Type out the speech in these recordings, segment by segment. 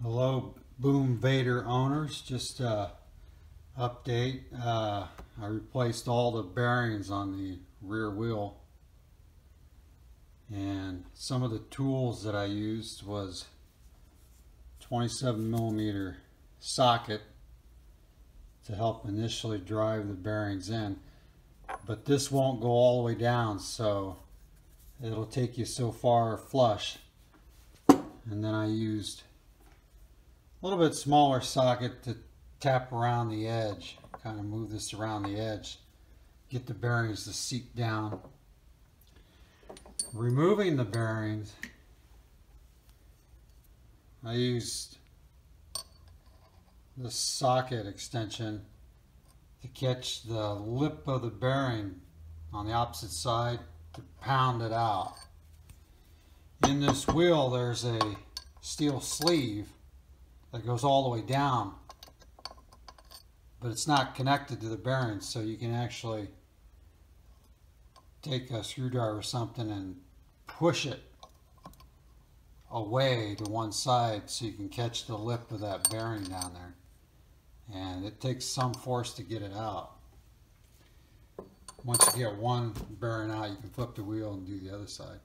Hello, Boom Vader owners. Just update. I replaced all the bearings on the rear wheel, and some of the tools that I used was 27mm socket to help initially drive the bearings in, but this won't go all the way down, so it'll take you so far flush. And then I used a little bit smaller socket to tap around the edge, kind of move this around the edge, get the bearings to seat down. Removing the bearings, I used the socket extension to catch the lip of the bearing on the opposite side to pound it out. In this wheel there's a steel sleeve that goes all the way down, but it's not connected to the bearings, so you can actually take a screwdriver or something and push it away to one side so you can catch the lip of that bearing down there, and it takes some force to get it out. Once you get one bearing out, you can flip the wheel and do the other side.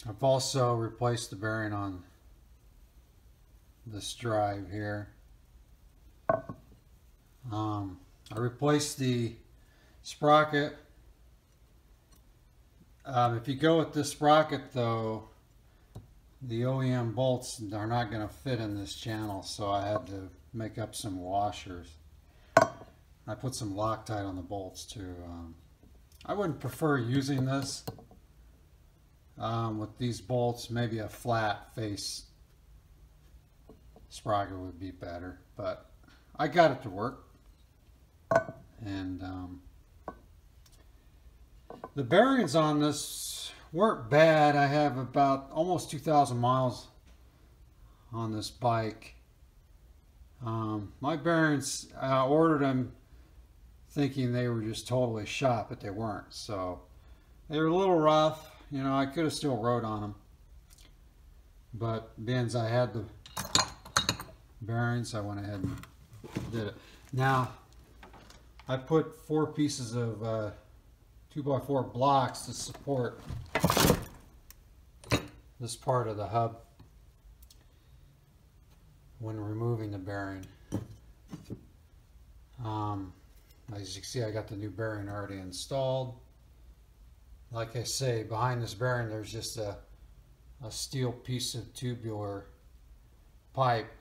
I've also replaced the bearing on this drive here. I replaced the sprocket. If you go with this sprocket though, the OEM bolts are not going to fit in this channel, so I had to make up some washers. I put some Loctite on the bolts too. I wouldn't prefer using this with these bolts. Maybe a flat face sprocket would be better, but I got it to work. And the bearings on this weren't bad. I have about almost 2,000 miles on this bike. My bearings, I ordered them thinking they were just totally shot, but they weren't. So they were a little rough. You know, I could have still rode on them, but being as I had the bearings, I went ahead and did it. Now, I put 4 pieces of 2x4 blocks to support this part of the hub when removing the bearing. As you can see, I got the new bearing already installed. Like I say, behind this bearing there's just a steel piece of tubular pipe,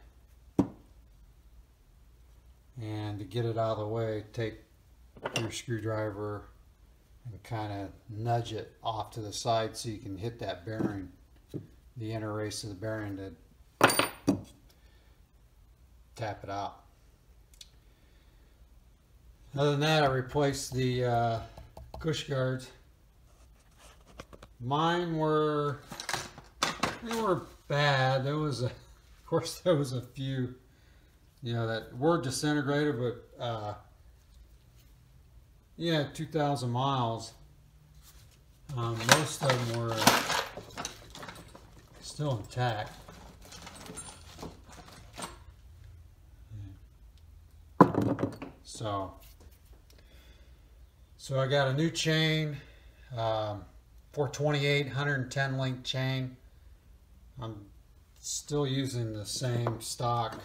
and to get it out of the way, take your screwdriver and kind of nudge it off to the side so you can hit that bearing, the inner race of the bearing, to tap it out. Other than that, I replaced the Cush guards. Mine were, they were bad. There was of course there was a few, you know, that were disintegrated, but yeah, 2,000 miles. Most of them were still intact. So I got a new chain, 428 110 link chain. I'm still using the same stock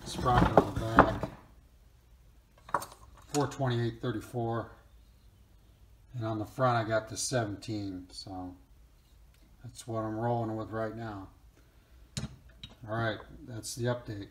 sprocket on the back, 428/34, and on the front I got the 17. So that's what I'm rolling with right now. All right, that's the update.